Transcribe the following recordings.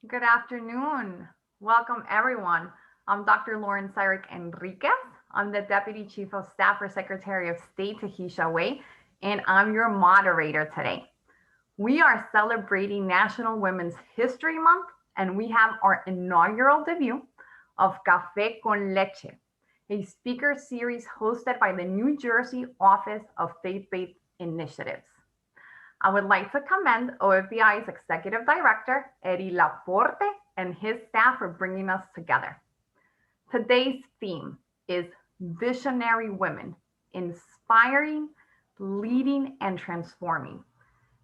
Good afternoon. Welcome, everyone. I'm Dr. Lauren Cyric Enriquez. I'm the Deputy Chief of Staff for Secretary of State Tahisha Wei, and I'm your moderator today. We are celebrating National Women's History Month, and we have our inaugural debut of Café con Leche, a speaker series hosted by the New Jersey Office of Faith-Based Initiatives. I would like to commend OFBI's Executive Director, Eddie Laporte, and his staff for bringing us together. Today's theme is Visionary Women, Inspiring, Leading, and Transforming.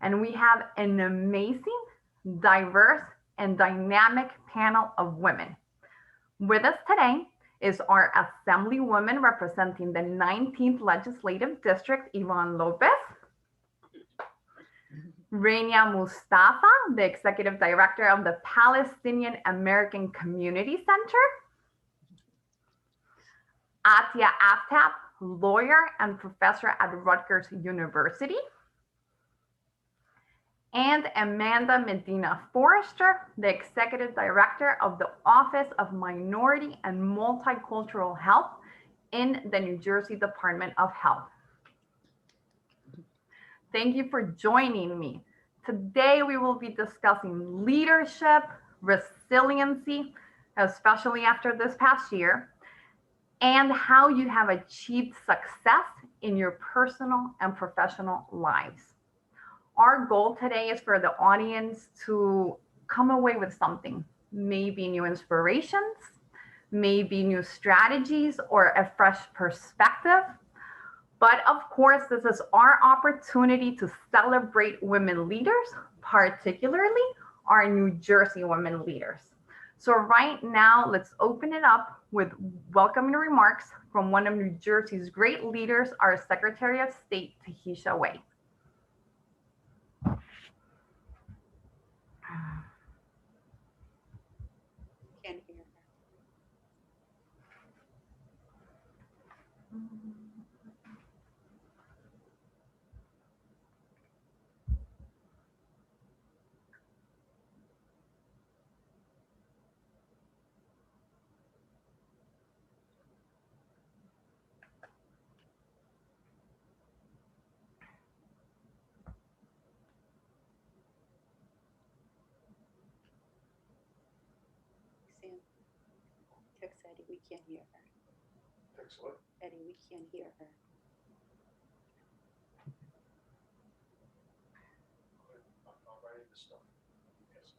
And we have an amazing, diverse, and dynamic panel of women. With us today is our Assemblywoman representing the 19th Legislative District, Yvonne Lopez, Rania Mustafa, the Executive Director of the Palestinian American Community Center, Atia Aftab, lawyer and professor at Rutgers University, and Amanda Medina Forrester, the Executive Director of the Office of Minority and Multicultural Health in the New Jersey Department of Health. Thank you for joining me. Today, we will be discussing leadership, resiliency, especially after this past year, and how you have achieved success in your personal and professional lives. Our goal today is for the audience to come away with something, maybe new inspirations, maybe new strategies, or a fresh perspective. But of course, this is our opportunity to celebrate women leaders, particularly our New Jersey women leaders. So right now, let's open it up with welcoming remarks from one of New Jersey's great leaders, our Secretary of State, Tahisha Wei. Can't hear her. Sam, text Eddie, we can't hear her. Text what? Eddie, we can't hear her. I'm writing this stuff. Yes.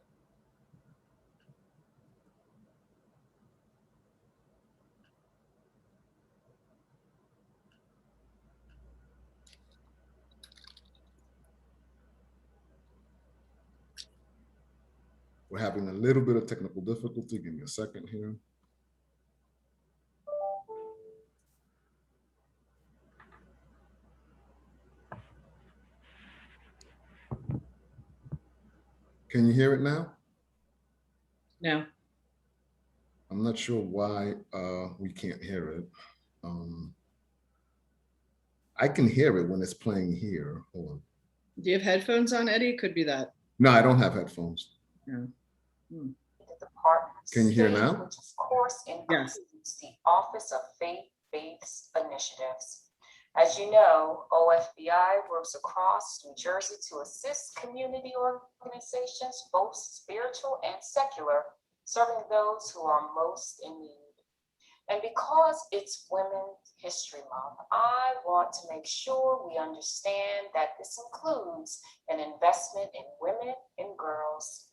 We're having a little bit of technical difficulty. Give me a second here. Can you hear it now? No. I'm not sure why we can't hear it. I can hear it when it's playing here. Hold on. Do you have headphones on, Eddie? Could be that. No, I don't have headphones. No. The Department of Can you hear State, now? which of course includes the Office of Faith-Based Initiatives. As you know, OFBI works across New Jersey to assist community organizations, both spiritual and secular, serving those who are most in need. And because it's Women's History Month, I want to make sure we understand that this includes an investment in women and girls.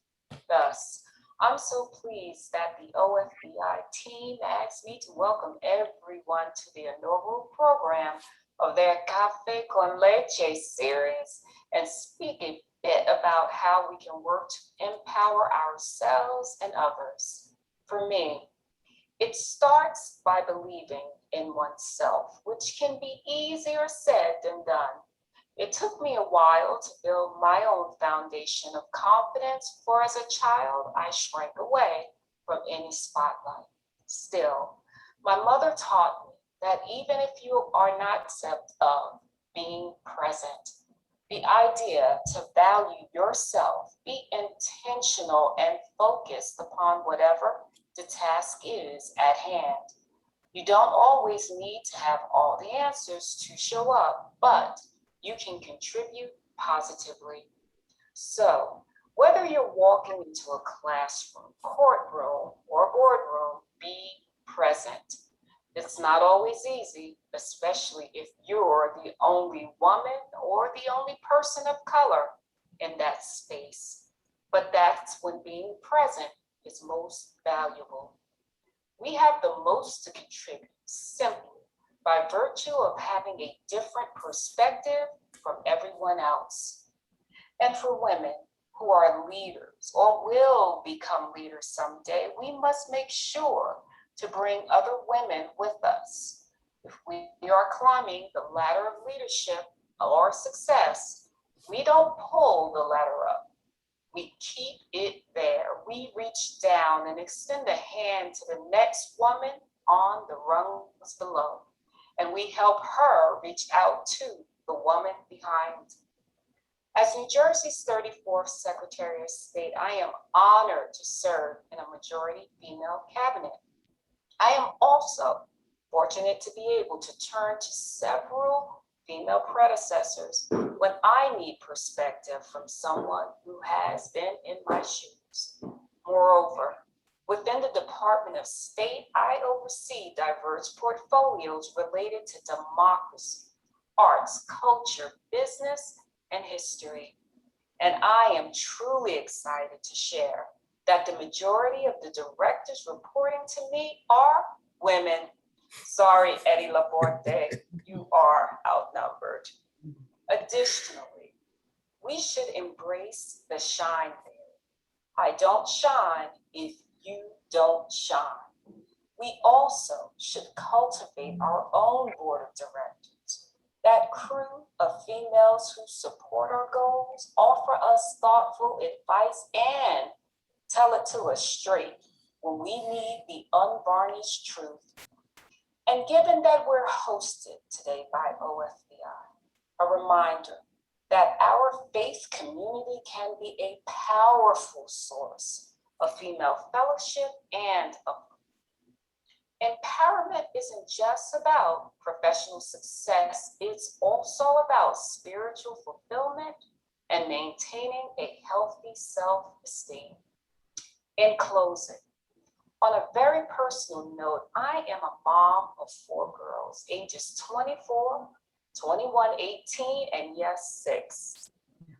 Thus, I'm so pleased that the OFBI team asked me to welcome everyone to the inaugural program of their Café con Leche series and speak a bit about how we can work to empower ourselves and others. For me, it starts by believing in oneself, which can be easier said than done. It took me a while to build my own foundation of confidence, for as a child, I shrank away from any spotlight. Still, my mother taught me that even if you are not accepted of being present, The idea to value yourself, be intentional and focused upon whatever the task is at hand. You don't always need to have all the answers to show up, but you can contribute positively. So, whether you're walking into a classroom, courtroom, or boardroom, be present. It's not always easy, especially if you're the only woman or the only person of color in that space. But that's when being present is most valuable. We have the most to contribute simply by virtue of having a different perspective from everyone else. And for women who are leaders or will become leaders someday, we must make sure to bring other women with us. If we are climbing the ladder of leadership or success, we don't pull the ladder up. We keep it there. We reach down and extend a hand to the next woman on the rungs below. And we help her reach out to the woman behind. As New Jersey's 34th Secretary of State, I am honored to serve in a majority female cabinet. I am also fortunate to be able to turn to several female predecessors when I need perspective from someone who has been in my shoes. Moreover, within the Department of State, I oversee diverse portfolios related to democracy, arts, culture, business, and history. And I am truly excited to share that the majority of the directors reporting to me are women. Sorry, Eddie Laborte, you are outnumbered. Additionally, we should embrace the shine theory. I don't shine if you don't shine. We also should cultivate our own board of directors, that crew of females who support our goals, offer us thoughtful advice, and tell it to us straight when we need the unvarnished truth. And given that we're hosted today by OFBI, a reminder that our faith community can be a powerful source of female fellowship and upliftment. Empowerment isn't just about professional success, it's also about spiritual fulfillment and maintaining a healthy self-esteem. In closing, on a very personal note, I am a mom of 4 girls, ages 24, 21, 18, and yes, 6.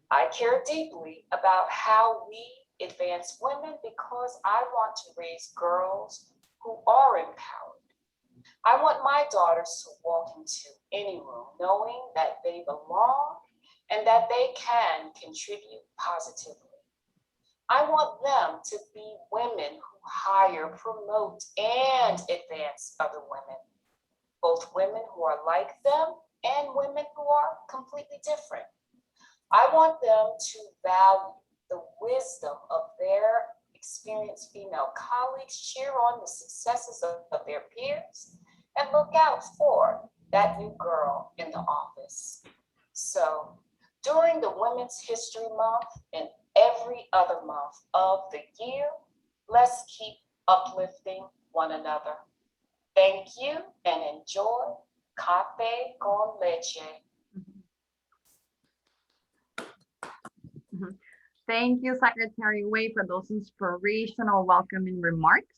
I care deeply about how we advance women because I want to raise girls who are empowered. I want my daughters to walk into any room knowing that they belong and that they can contribute positively. I want them to be women who hire, promote, and advance other women, both women who are like them and women who are completely different. I want them to value the wisdom of their experienced female colleagues, cheer on the successes of their peers, and look out for that new girl in the office. So during the Women's History Month and every other month of the year, let's keep uplifting one another. Thank you and enjoy Café con Leche. Thank you, Secretary Wei, for those inspirational welcoming remarks.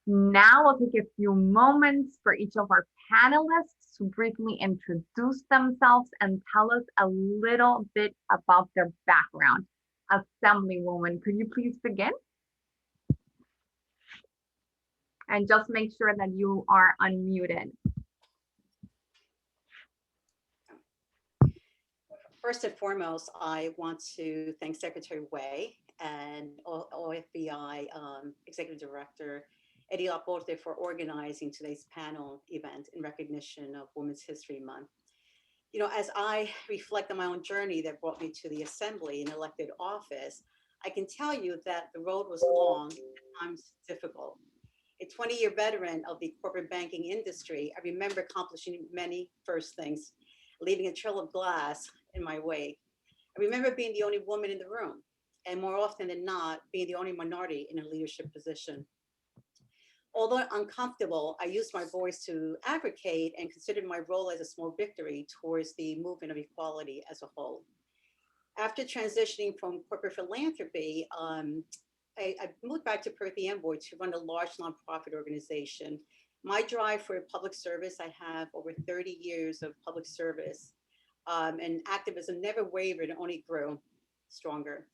Now we'll take a few moments for each of our panelists to briefly introduce themselves and tell us a little bit about their background. Assemblywoman, could you please begin? And just make sure that you are unmuted. First and foremost, I want to thank Secretary Wei and OFBI Executive Director Eddie Laporte for organizing today's panel event in recognition of Women's History Month. You know, as I reflect on my own journey that brought me to the Assembly and elected office, I can tell you that the road was long, at times difficult. A 20-year veteran of the corporate banking industry, I remember accomplishing many first things, leaving a trail of glass in my wake. I remember being the only woman in the room, and more often than not, being the only minority in a leadership position. Although uncomfortable, I used my voice to advocate and considered my role as a small victory towards the movement of equality as a whole. After transitioning from corporate philanthropy, I moved back to Perth Amboy to run a large nonprofit organization. My drive for public service, I have over 30 years of public service, and activism never wavered and only grew stronger.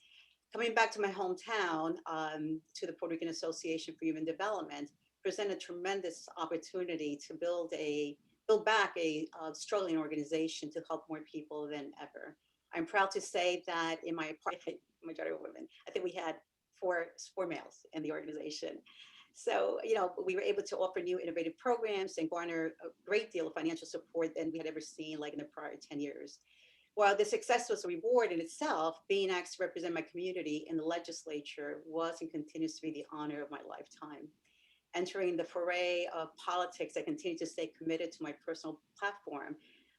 Coming back to my hometown, to the Puerto Rican Association for Human Development, presented a tremendous opportunity to build back a struggling organization to help more people than ever. I'm proud to say that in my apartment, majority of women, I think we had four males in the organization. So, we were able to offer new innovative programs and garner a great deal of financial support than we had ever seen like in the prior 10 years. While the success was a reward in itself, being asked to represent my community in the legislature was and continues to be the honor of my lifetime. Entering the foray of politics, I continue to stay committed to my personal platform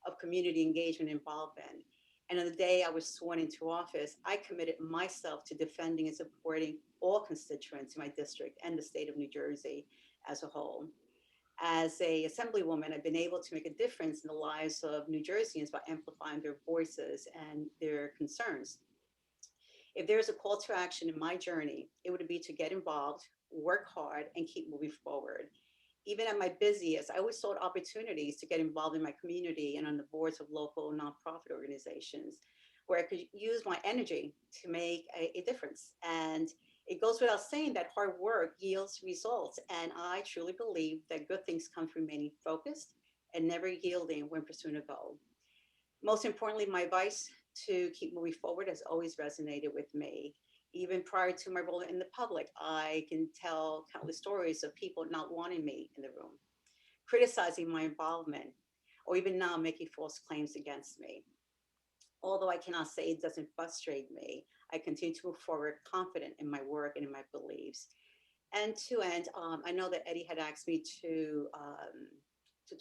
of community engagement and involvement. And on the day I was sworn into office, I committed myself to defending and supporting all constituents in my district and the state of New Jersey as a whole. As a assemblywoman, I've been able to make a difference in the lives of New Jerseyans by amplifying their voices and their concerns. If there's a call to action in my journey, it would be to get involved, work hard, and keep moving forward. Even at my busiest, I always sought opportunities to get involved in my community and on the boards of local nonprofit organizations where I could use my energy to make a difference. And it goes without saying that hard work yields results. And I truly believe that good things come from remaining focused and never yielding when pursuing a goal. Most importantly, my advice to keep moving forward has always resonated with me. Even prior to my role in the public, I can tell countless stories of people not wanting me in the room, criticizing my involvement, or even now making false claims against me. Although I cannot say it doesn't frustrate me, I continue to move forward confident in my work and in my beliefs. And to end, I know that Eddie had asked me to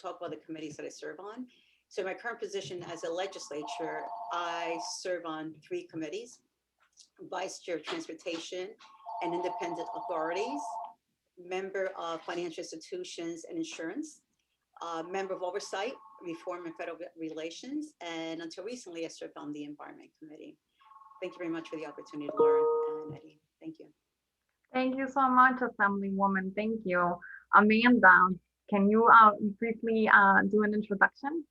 talk about the committees that I serve on. So in my current position as a legislature, I serve on 3 committees: Vice Chair of Transportation and Independent Authorities, member of Financial Institutions and Insurance, member of Oversight, Reform and Federal Relations, and until recently, I served on the Environment Committee. Thank you very much for the opportunity, Lauren and Eddie. Thank you. Thank you so much, Assemblywoman. Thank you. Amanda, can you briefly do an introduction?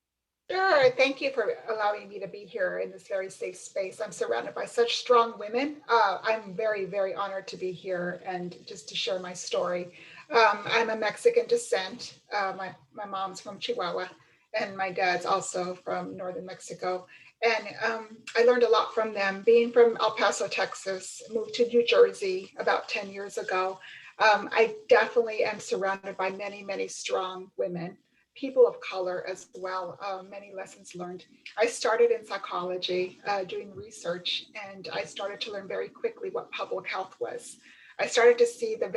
Sure. Thank you for allowing me to be here in this very safe space. I'm surrounded by such strong women. I'm very, very honored to be here and just to share my story. I'm a Mexican descent. My mom's from Chihuahua and my dad's also from northern Mexico. And I learned a lot from them. Being from El Paso, Texas, moved to New Jersey about 10 years ago. I definitely am surrounded by many, many strong women. People of color as well, many lessons learned. I started in psychology, doing research, and I started to learn very quickly what public health was. I started to see the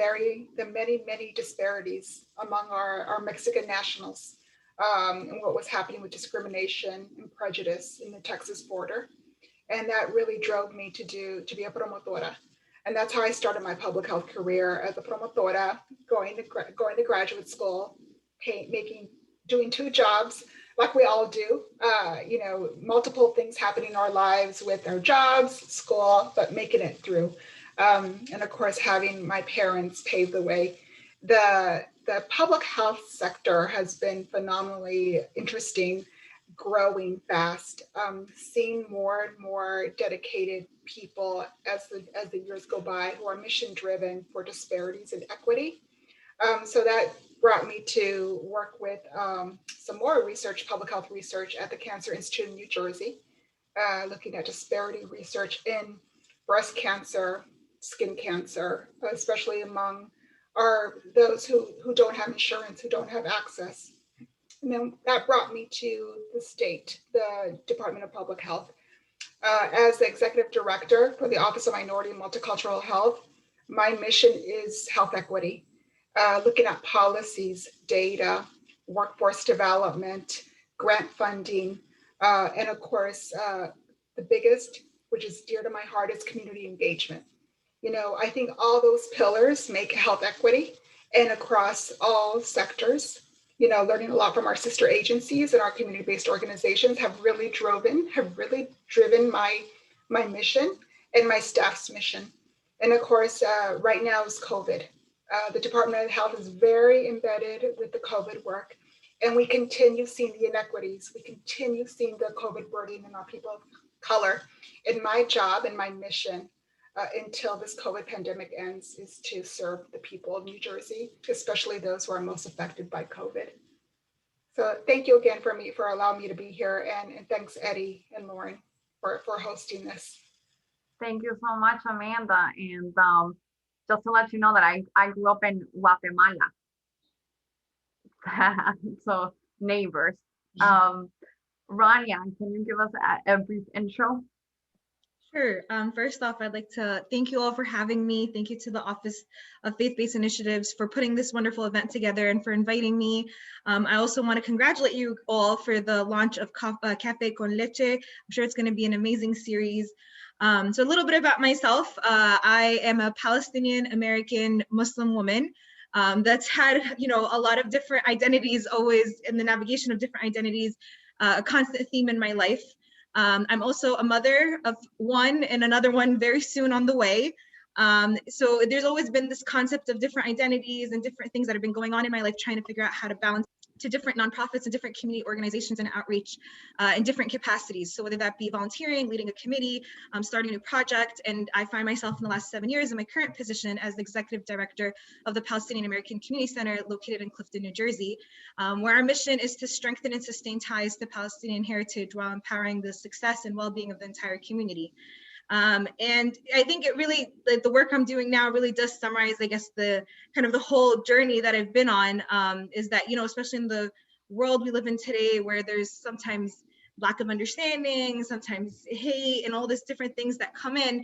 many, many disparities among our Mexican nationals, and what was happening with discrimination and prejudice in the Texas border. And that really drove me to be a promotora. And that's how I started my public health career as a promotora, going to graduate school, doing 2 jobs like we all do, multiple things happening in our lives with our jobs, school, but making it through. And of course, having my parents pave the way. The public health sector has been phenomenally interesting, growing fast, seeing more and more dedicated people as the years go by who are mission driven for disparities and equity. So that brought me to work with some more research, public health research at the Cancer Institute in New Jersey, looking at disparity research in breast cancer, skin cancer, especially among those who don't have insurance, who don't have access. And then that brought me to the state, the Department of Public Health. As the executive director for the Office of Minority and Multicultural Health, my mission is health equity. Looking at policies, data, workforce development, grant funding, And of course, the biggest, which is dear to my heart, is community engagement. You know, I think all those pillars make health equity, and across all sectors, you know, learning a lot from our sister agencies and our community-based organizations have really driven my mission and my staff's mission. And of course, right now is COVID. The Department of Health is very embedded with the COVID work, and we continue seeing the inequities. We continue seeing the COVID burden in our people of color. And my job and my mission until this COVID pandemic ends is to serve the people of New Jersey, especially those who are most affected by COVID. So thank you again for allowing me to be here, and thanks Eddie and Lauren for hosting this. Thank you so much, Amanda. And just to let you know that I grew up in Guatemala. So neighbors. Rania, can you give us a brief intro? Sure. First off, I'd like to thank you all for having me. Thank you to the Office of Faith-Based Initiatives for putting this wonderful event together and for inviting me. I also want to congratulate you all for the launch of Café con Leche. I'm sure it's going to be an amazing series. So a little bit about myself. I am a Palestinian American Muslim woman that's had, you know, a lot of different identities, always in the navigation of different identities, a constant theme in my life. I'm also a mother of one and another one very soon on the way. So there's always been this concept of different identities and different things that have been going on in my life, trying to figure out how to balance to different nonprofits and different community organizations and outreach in different capacities. So whether that be volunteering, leading a committee, starting a new project, and I find myself in the last 7 years in my current position as the executive director of the Palestinian American Community Center located in Clifton, New Jersey, where our mission is to strengthen and sustain ties to Palestinian heritage while empowering the success and well-being of the entire community. And I think it really, the work I'm doing now really does summarize, I guess, the kind of the whole journey that I've been on, is that, you know, especially in the world we live in today, where there's sometimes lack of understanding, sometimes hate, and all these different things that come in,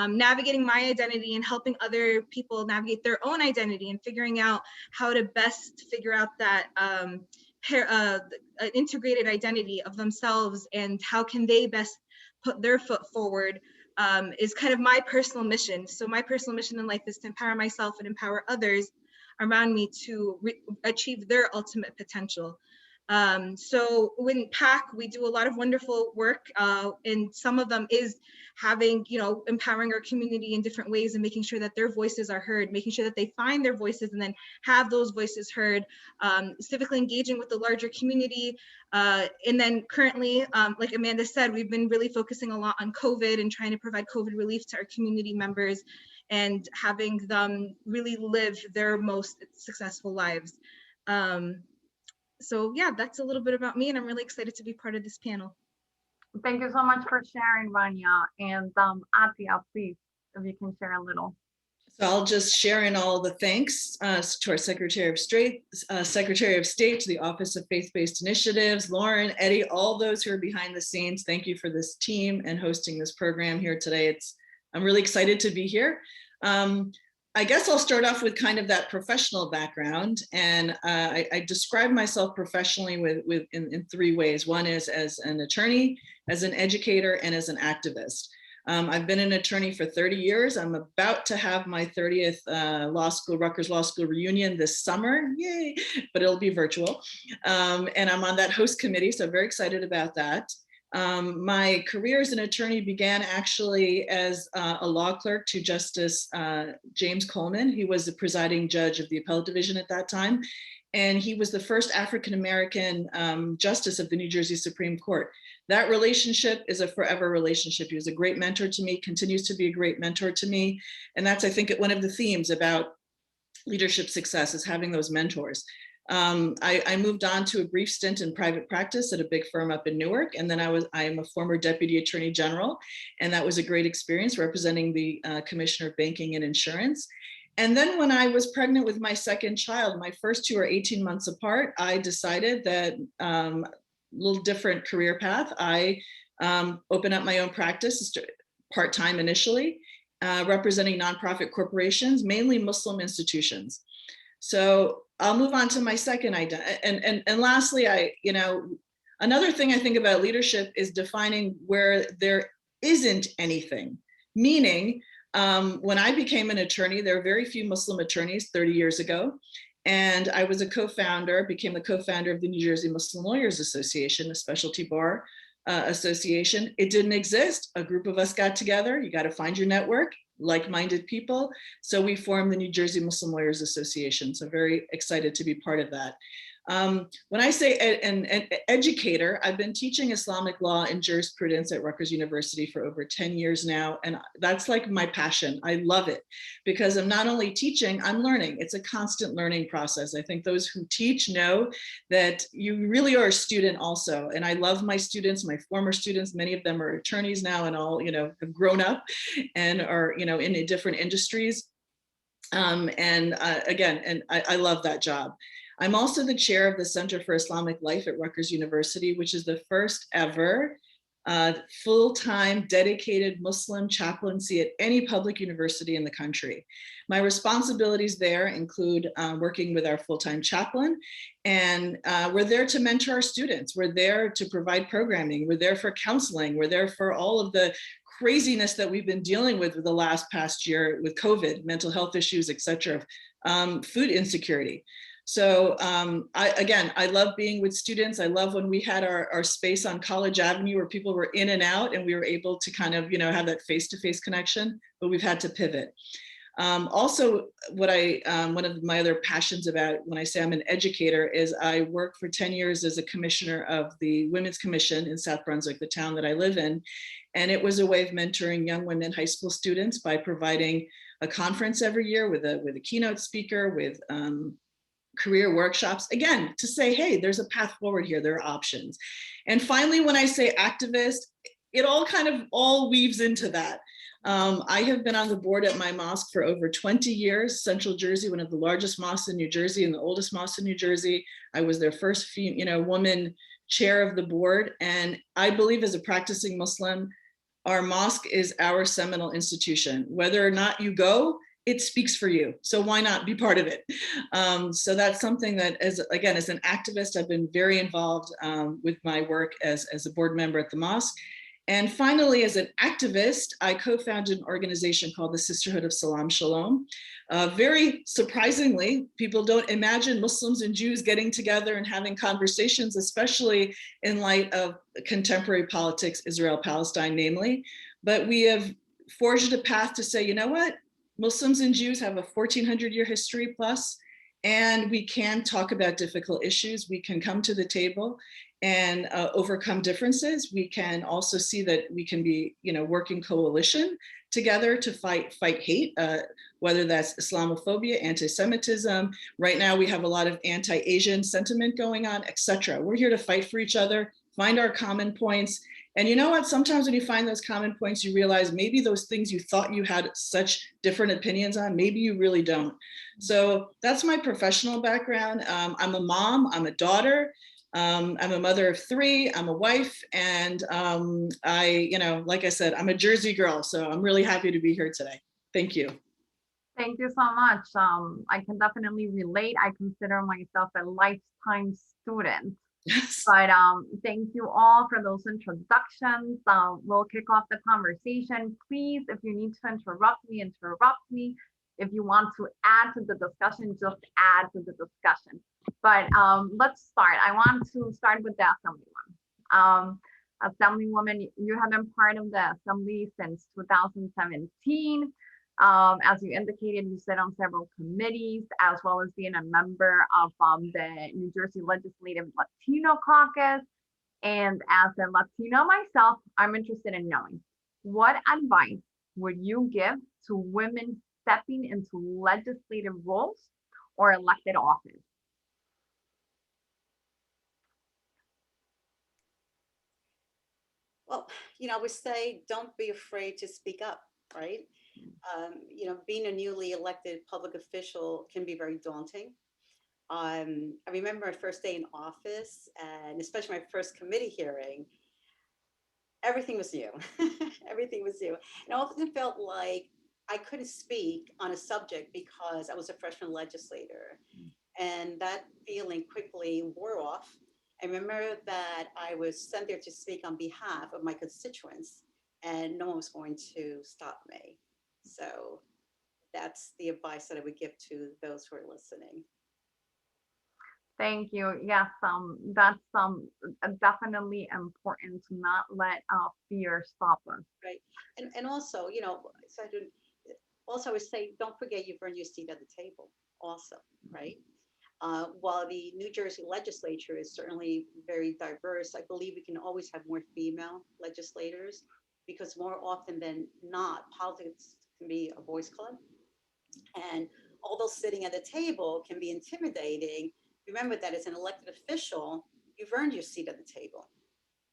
navigating my identity and helping other people navigate their own identity and figuring out how to best figure out that integrated identity of themselves and how can they best put their foot forward is kind of my personal mission. So my personal mission in life is to empower myself and empower others around me to achieve their ultimate potential. So in PAC, we do a lot of wonderful work, and some of them is having, you know, empowering our community in different ways and making sure that their voices are heard, making sure that they find their voices and then have those voices heard, civically engaging with the larger community. And then currently, like Amanda said, we've been really focusing a lot on COVID and trying to provide COVID relief to our community members and having them really live their most successful lives. So yeah, that's a little bit about me, and I'm really excited to be part of this panel. Thank you so much for sharing, Rania. And Atia, please, if you can share a little. So I'll just share in all the thanks to our Secretary of State, to the Office of Faith-Based Initiatives, Lauren, Eddie, all those who are behind the scenes. Thank you for this team and hosting this program here today. I'm really excited to be here. I guess I'll start off with kind of that professional background, and I describe myself professionally in three ways. One is as an attorney, as an educator, and as an activist. I've been an attorney for 30 years. I'm about to have my 30th Rutgers Law School reunion this summer, yay, but it'll be virtual. And I'm on that host committee, so I'm very excited about that. My career as an attorney began actually as a law clerk to Justice James Coleman. He was the presiding judge of the appellate division at that time. And he was the first African-American justice of the New Jersey Supreme Court. That relationship is a forever relationship. He was a great mentor to me, continues to be a great mentor to me. And that's, I think, one of the themes about leadership success is having those mentors. I moved on to a brief stint in private practice at a big firm up in Newark. And then I am a former deputy attorney general. And that was a great experience representing the Commissioner of Banking and Insurance. And then when I was pregnant with my second child, my first two are 18 months apart, I decided that a little different career path. I opened up my own practice, part-time initially, representing nonprofit corporations, mainly Muslim institutions. So I'll move on to my second identity. And lastly, Another thing I think about leadership is defining where there isn't anything, meaning when I became an attorney, there were very few Muslim attorneys 30 years ago. And I was became a co-founder of the New Jersey Muslim Lawyers Association, a specialty bar association. It didn't exist. A group of us got together. You got to find your network, like-minded people. So we formed the New Jersey Muslim Lawyers Association. So very excited to be part of that. When I say an educator, I've been teaching Islamic law and jurisprudence at Rutgers University for over 10 years now. And that's like my passion. I love it because I'm not only teaching, I'm learning. It's a constant learning process. I think those who teach know that you really are a student also. And I love my students, my former students. Many of them are attorneys now and all, have grown up and are, in different industries. Again, I love that job. I'm also the chair of the Center for Islamic Life at Rutgers University, which is the first ever full-time dedicated Muslim chaplaincy at any public university in the country. My responsibilities there include working with our full-time chaplain, and we're there to mentor our students. We're there to provide programming. We're there for counseling. We're there for all of the craziness that we've been dealing with the past year with COVID, mental health issues, et cetera, food insecurity. So I love being with students. I love when we had our space on College Avenue where people were in and out and we were able to kind of, have that face-to-face connection, but we've had to pivot. Also, one of my other passions about when I say I'm an educator is I worked for 10 years as a commissioner of the Women's Commission in South Brunswick, the town that I live in. And it was a way of mentoring young women high school students by providing a conference every year with a keynote speaker, with career workshops, again, to say, hey, there's a path forward here, there are options. And finally, when I say activist, it all weaves into that. I have been on the board at my mosque for over 20 years, Central Jersey, one of the largest mosques in New Jersey and the oldest mosque in New Jersey. I was their first woman chair of the board. And I believe as a practicing Muslim, our mosque is our seminal institution. Whether or not you go, it speaks for you. So why not be part of it? So that's something that, as an activist, I've been very involved with my work as a board member at the mosque. And finally, as an activist, I co-founded an organization called the Sisterhood of Salam Shalom. Very surprisingly, people don't imagine Muslims and Jews getting together and having conversations, especially in light of contemporary politics, Israel-Palestine namely. But we have forged a path to say, you know what? Muslims and Jews have a 1400-year history plus, and we can talk about difficult issues. We can come to the table and overcome differences. We can also see that we can be, working coalition together to fight hate, whether that's Islamophobia, anti-Semitism. Right now, we have a lot of anti-Asian sentiment going on, etc. We're here to fight for each other, find our common points. And you know what? Sometimes when you find those common points, you realize maybe those things you thought you had such different opinions on, maybe you really don't. So that's my professional background. I'm a mom, I'm a daughter. I'm a mother of 3, I'm a wife, and like I said, I'm a Jersey girl, so I'm really happy to be here today. Thank you. Thank you so much. I can definitely relate. I consider myself a lifetime student. Yes. But thank you all for those introductions. We'll kick off the conversation. Please, if you need to interrupt me, interrupt me. If you want to add to the discussion, just add to the discussion. But let's start. I want to start with the Assemblywoman. Assemblywoman, you have been part of the Assembly since 2017. As you indicated, you sit on several committees, as well as being a member of the New Jersey Legislative Latino Caucus. And as a Latino myself, I'm interested in knowing, what advice would you give to women stepping into legislative roles or elected office? Well, I would say don't be afraid to speak up, right? Being a newly elected public official can be very daunting. I remember my first day in office, and especially my first committee hearing, everything was new. Everything was new. And I often felt like I couldn't speak on a subject because I was a freshman legislator. And that feeling quickly wore off. I remember that I was sent there to speak on behalf of my constituents, and no one was going to stop me. So that's the advice that I would give to those who are listening. Thank you. Yes, that's definitely important to not let fear stop us. Right. And also, you know, so I would say, don't forget you've earned your seat at the table also, right? While the New Jersey legislature is certainly very diverse, I believe we can always have more female legislators, because more often than not, politics can be a boys' club. And although sitting at the table can be intimidating, remember that as an elected official, you've earned your seat at the table.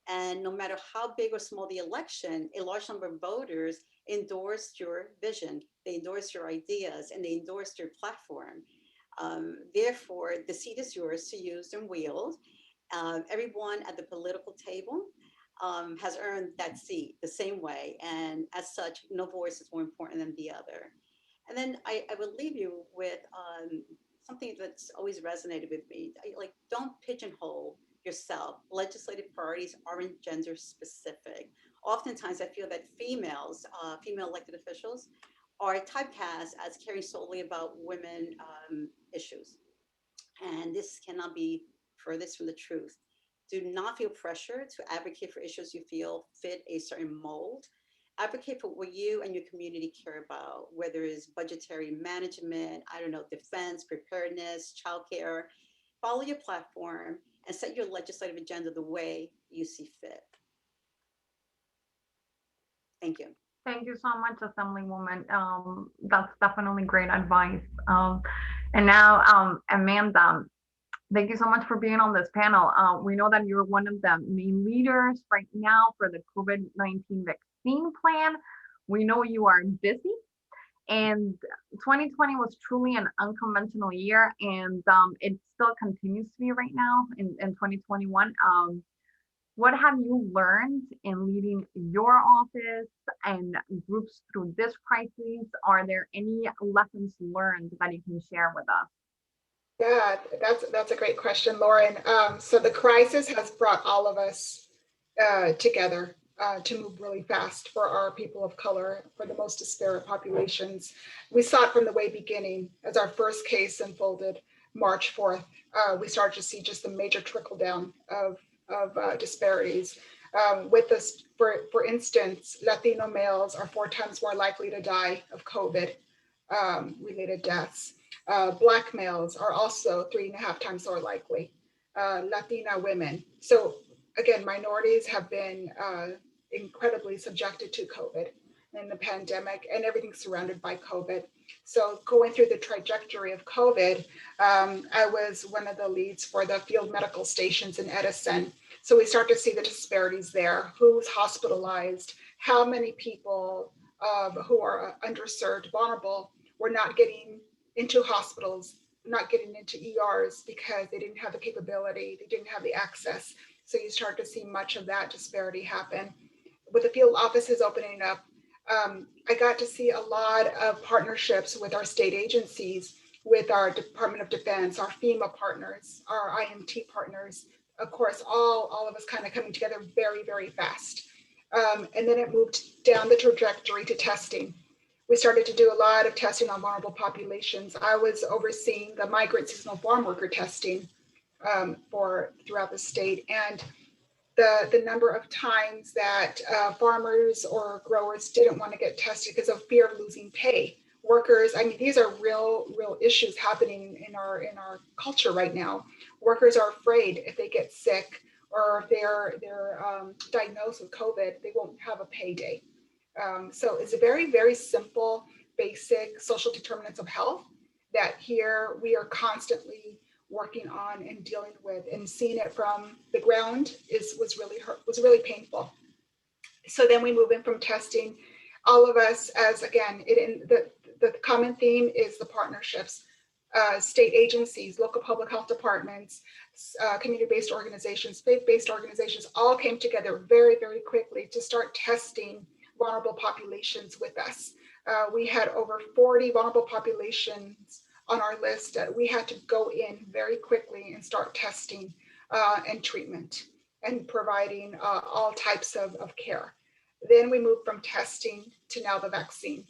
And no matter how big or small the election, a large number of voters endorsed your vision, they endorsed your ideas, and they endorsed your platform. Therefore, the seat is yours to use and wield. Everyone at the political table has earned that seat the same way. And as such, no voice is more important than the other. And then I would leave you with something that's always resonated with me. Like, don't pigeonhole yourself. Legislative priorities aren't gender specific. Oftentimes, I feel that female elected officials are typecast as caring solely about women issues. And this cannot be furthest from the truth. Do not feel pressure to advocate for issues you feel fit a certain mold. Advocate for what you and your community care about, whether it's budgetary management, I don't know, defense, preparedness, childcare. Follow your platform and set your legislative agenda the way you see fit. Thank you. Thank you so much, Assemblywoman. That's definitely great advice. And now, Amanda, thank you so much for being on this panel. We know that you're one of the main leaders right now for the COVID-19 vaccine plan. We know you are busy, and 2020 was truly an unconventional year, and it still continues to be right now in 2021. What have you learned in leading your office and groups through this crisis? Are there any lessons learned that you can share with us? Yeah, that's a great question, Lauren. So the crisis has brought all of us together to move really fast for our people of color, for the most disparate populations. We saw it from the way beginning as our first case unfolded March 4th. We started to see just a major trickle down of disparities. With this, for instance, Latino males are 4 times more likely to die of COVID related deaths. Black males are also 3.5 times more likely. Latina women. So again, minorities have been incredibly subjected to COVID and the pandemic and everything surrounded by COVID. So going through the trajectory of COVID, I was one of the leads for the field medical stations in Edison. So we start to see the disparities there. Who's hospitalized? How many people who are underserved, vulnerable, were not getting into hospitals, not getting into ERs because they didn't have the capability, they didn't have the access. So you start to see much of that disparity happen. With the field offices opening up, I got to see a lot of partnerships with our state agencies, with our Department of Defense, our FEMA partners, our IMT partners, of course, all of us kind of coming together very, very fast. And then it moved down the trajectory to testing. We started to do a lot of testing on vulnerable populations. I was overseeing the migrant seasonal farm worker testing throughout the state. And the number of times that farmers or growers didn't want to get tested because of fear of losing pay. Workers, I mean, these are real issues happening in our culture right now. Workers are afraid if they get sick or if they're diagnosed with COVID, they won't have a payday. So it's a very, very simple, basic social determinants of health that here we are constantly working on and dealing with, and seeing it from the ground was really painful. So then we move in from testing. All of us, as again, the common theme is the partnerships. State agencies, local public health departments, community-based organizations, faith-based organizations all came together very, very quickly to start testing vulnerable populations with us. We had over 40 vulnerable populations on our list. We had to go in very quickly and start testing. and treatment and providing all types of care. Then we moved from testing to now the vaccine.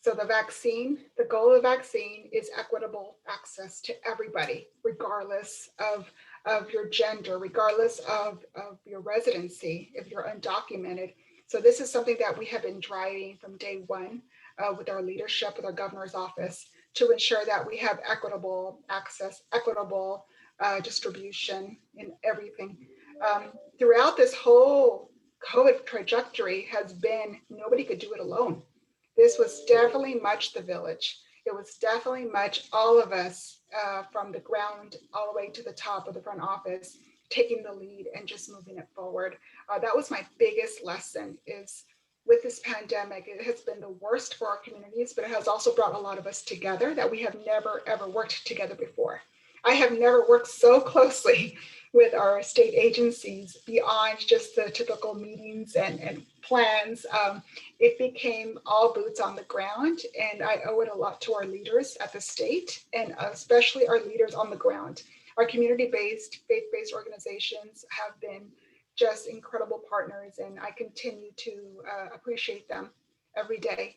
So the vaccine, the goal of the vaccine is equitable access to everybody, regardless of your gender, regardless of your residency, if you're undocumented. So this is something that we have been driving from day one with our leadership, with our governor's office, to ensure that we have equitable access, equitable distribution in everything. Throughout this whole COVID trajectory has been, nobody could do it alone. This was definitely much the village. It was definitely much all of us from the ground all the way to the top of the front office, taking the lead and just moving it forward. That was my biggest lesson, is with this pandemic, it has been the worst for our communities, but it has also brought a lot of us together that we have never, ever worked together before. I have never worked so closely with our state agencies beyond just the typical meetings and plans. It became all boots on the ground, and I owe it a lot to our leaders at the state, and especially our leaders on the ground. Our community-based, faith-based organizations have been just incredible partners, and I continue to appreciate them every day.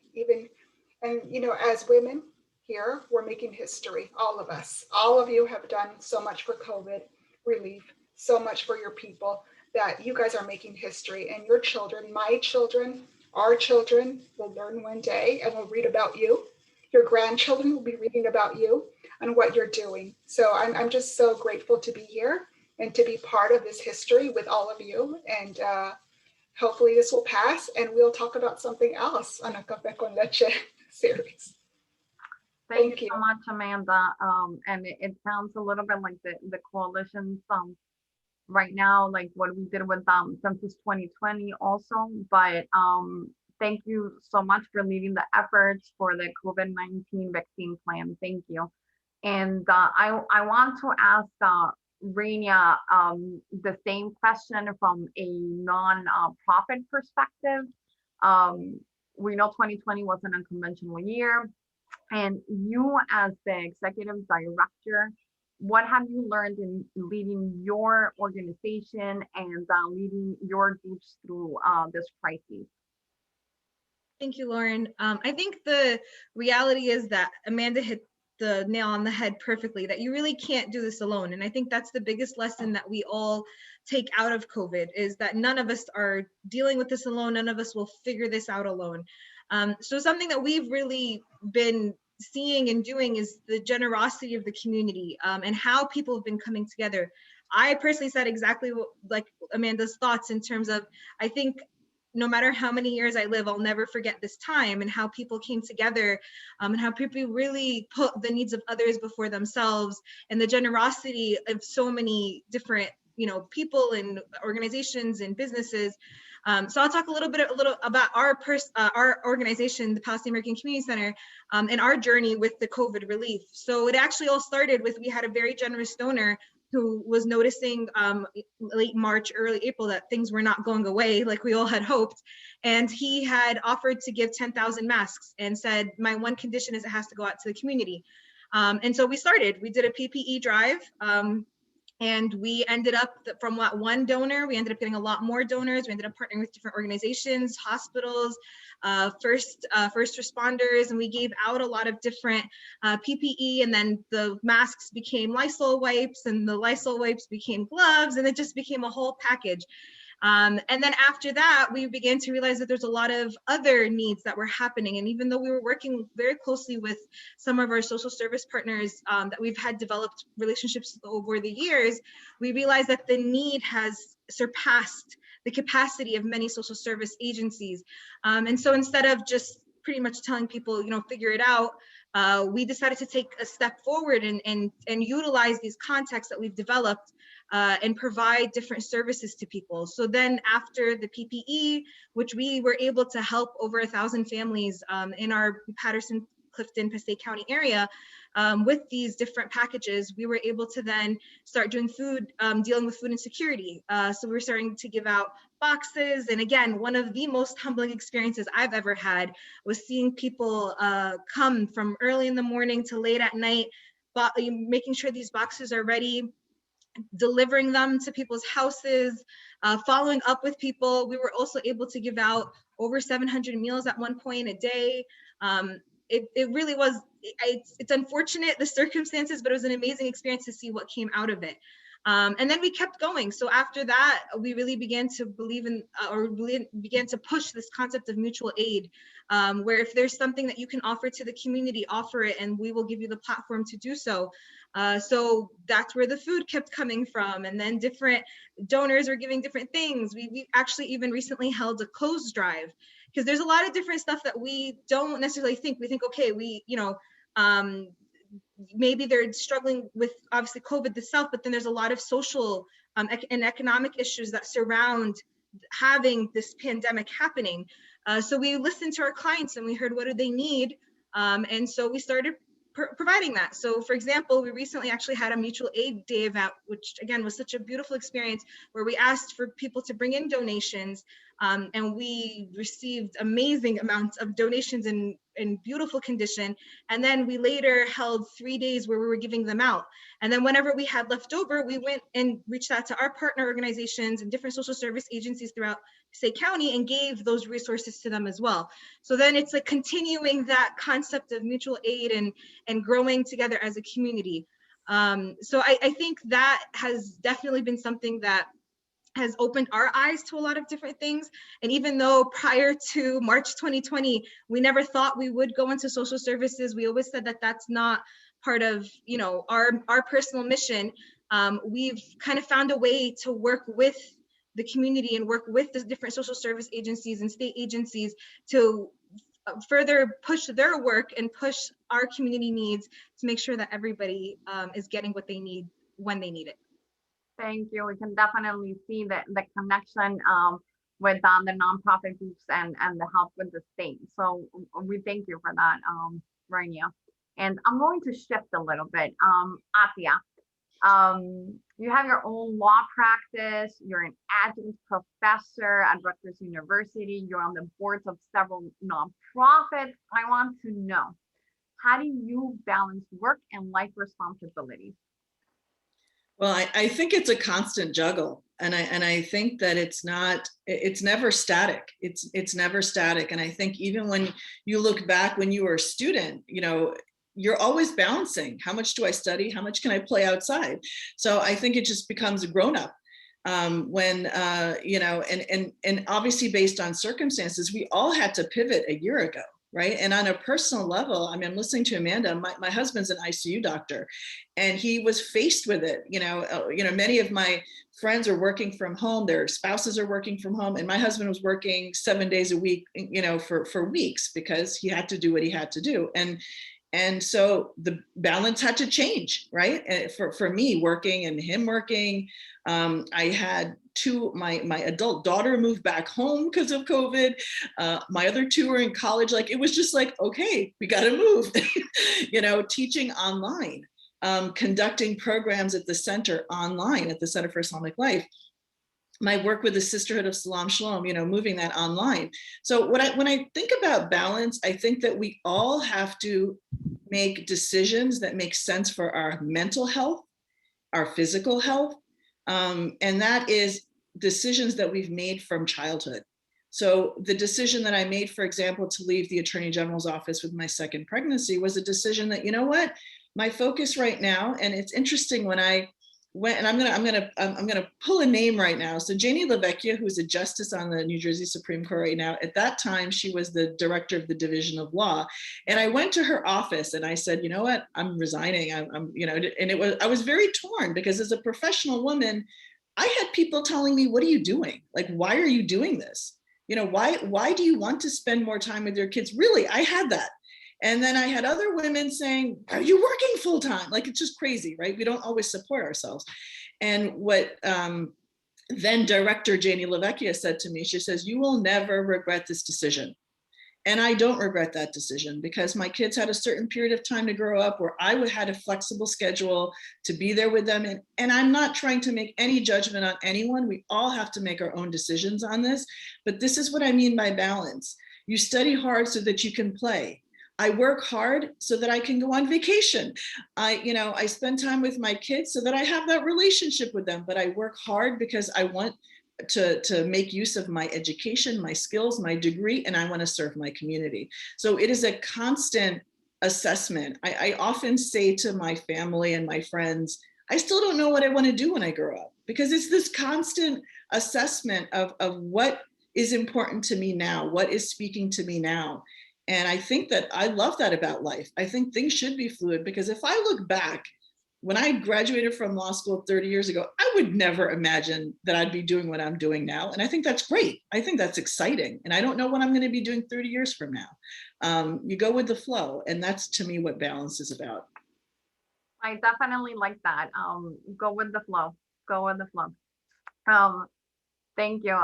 And you know, as women here, we're making history, all of us. All of you have done so much for COVID relief, so much for your people, that you guys are making history, and your children, my children, our children will learn one day and will read about you. Your grandchildren will be reading about you and what you're doing. So I'm just so grateful to be here and to be part of this history with all of you. And hopefully this will pass and we'll talk about something else on a Café con Leche series. Thank you so much, Amanda. And it sounds a little bit like the coalitions right now, like what we did with Census 2020 also. But thank you so much for leading the efforts for the COVID-19 vaccine plan. Thank you. And I want to ask Rania the same question from a non-profit perspective. We know 2020 was an unconventional year. And you, as the executive director, what have you learned in leading your organization and leading your groups through this crisis? Thank you, Lauren. I think the reality is that Amanda hit the nail on the head perfectly, that you really can't do this alone. And I think that's the biggest lesson that we all take out of COVID, is that none of us are dealing with this alone. None of us will figure this out alone. So something that we've really been seeing and doing is the generosity of the community and how people have been coming together. I personally said exactly like Amanda's thoughts in terms of, I think no matter how many years I live, I'll never forget this time and how people came together and how people really put the needs of others before themselves, and the generosity of so many different, people and organizations and businesses. So I'll talk a little about our organization, the Palestinian American Community Center, and our journey with the COVID relief. So it actually all started with, we had a very generous donor who was noticing late March, early April that things were not going away like we all had hoped. And he had offered to give 10,000 masks and said, my one condition is it has to go out to the community. And so we did a PPE drive. And we ended up, from one donor, we ended up getting a lot more donors. We ended up partnering with different organizations, hospitals, first responders, and we gave out a lot of different PPE, and then the masks became Lysol wipes, and the Lysol wipes became gloves, and it just became a whole package. And then after that, we began to realize that there's a lot of other needs that were happening. And even though we were working very closely with some of our social service partners that we've had developed relationships over the years, we realized that the need has surpassed the capacity of many social service agencies. And so instead of just pretty much telling people, figure it out, we decided to take a step forward and utilize these contacts that we've developed and provide different services to people. So then after the PPE, which we were able to help over 1,000 families in our Patterson, Clifton, Passaic County area with these different packages, we were able to then start doing dealing with food insecurity. So we were starting to give out boxes. And again, one of the most humbling experiences I've ever had was seeing people come from early in the morning to late at night, making sure these boxes are ready. delivering them to people's houses, following up with people. We were also able to give out over 700 meals at one point a day. It really was, it's unfortunate, the circumstances, but it was an amazing experience to see what came out of it. And then we kept going. So after that, we really began to believe in, began to push this concept of mutual aid, where if there's something that you can offer to the community, offer it, and we will give you the platform to do so. So that's where the food kept coming from. And then different donors were giving different things. We actually even recently held a clothes drive, because there's a lot of different stuff that we don't necessarily think. We think, okay, maybe they're struggling with obviously COVID itself, but then there's a lot of social and economic issues that surround having this pandemic happening. So we listened to our clients and we heard, what do they need? And so we started providing that. So for example, we recently actually had a mutual aid day event, which again was such a beautiful experience, where we asked for people to bring in donations, and we received amazing amounts of donations in beautiful condition. And then we later held 3 days where we were giving them out. And then whenever we had left over, we went and reached out to our partner organizations and different social service agencies throughout Passaic County and gave those resources to them as well. So then it's like continuing that concept of mutual aid and growing together as a community. So I think that has definitely been something that has opened our eyes to a lot of different things. And even though prior to March 2020, we never thought we would go into social services, we always said that that's not part of, you know, our personal mission. We've kind of found a way to work with the community and work with the different social service agencies and state agencies to further push their work and push our community needs to make sure that everybody is getting what they need when they need it. Thank you. We can definitely see the connection with the nonprofit groups and the help with the state. So we thank you for that, Rania. And I'm going to shift a little bit. Atia, you have your own law practice. You're an adjunct professor at Rutgers University. You're on the boards of several nonprofits. I want to know, how do you balance work and life responsibilities? Well, I think it's a constant juggle, and I think that it's never static. It's never static. And I think even when you look back when you were a student, you know, you're always balancing. How much do I study? How much can I play outside? So I think it just becomes a grown up when, you know, and obviously based on circumstances, we all had to pivot a year ago. Right. And on a personal level, I mean, I'm listening to Amanda, my husband's an ICU doctor, and he was faced with it. You know, many of my friends are working from home, their spouses are working from home, and my husband was working 7 days a week, you know, for weeks, because he had to do what he had to do. And so the balance had to change, right? And for me working and him working, I had my adult daughter moved back home because of COVID. My other two were in college. Like, it was just like, okay, we got to move, you know, teaching online, conducting programs at the center online at the Center for Islamic Life. My work with the Sisterhood of Salam Shalom, you know, moving that online. So when I think about balance, I think that we all have to make decisions that make sense for our mental health, our physical health, and that is decisions that we've made from childhood. So the decision that I made, for example, to leave the Attorney General's office with my second pregnancy was a decision that, you know what, my focus right now, and it's interesting when I went, and I'm gonna pull a name right now. So Janie LaVecchia, who's a justice on the New Jersey Supreme Court right now, at that time, she was the director of the Division of Law. And I went to her office and I said, you know what, I'm resigning. I'm you know, and I was very torn, because as a professional woman, I had people telling me, what are you doing? Like, why are you doing this? You know, why do you want to spend more time with your kids? Really, I had that. And then I had other women saying, are you working full time? Like, it's just crazy, right? We don't always support ourselves. And what then Director Janie LaVecchia said to me, she says, you will never regret this decision. And I don't regret that decision, because my kids had a certain period of time to grow up where I had a flexible schedule to be there with them. And I'm not trying to make any judgment on anyone. We all have to make our own decisions on this. But this is what I mean by balance. You study hard so that you can play. I work hard so that I can go on vacation. I spend time with my kids so that I have that relationship with them, but I work hard because I want to make use of my education, my skills, my degree, and I want to serve my community. So it is a constant assessment. I often say to my family and my friends, I still don't know what I want to do when I grow up, because it's this constant assessment of what is important to me now, what is speaking to me now. And I think that I love that about life. I think things should be fluid, because if I look back, when I graduated from law school 30 years ago, I would never imagine that I'd be doing what I'm doing now. And I think that's great. I think that's exciting. And I don't know what I'm going to be doing 30 years from now. You go with the flow. And that's, to me, what balance is about. I definitely like that. Go with the flow. Go with the flow. Thank you.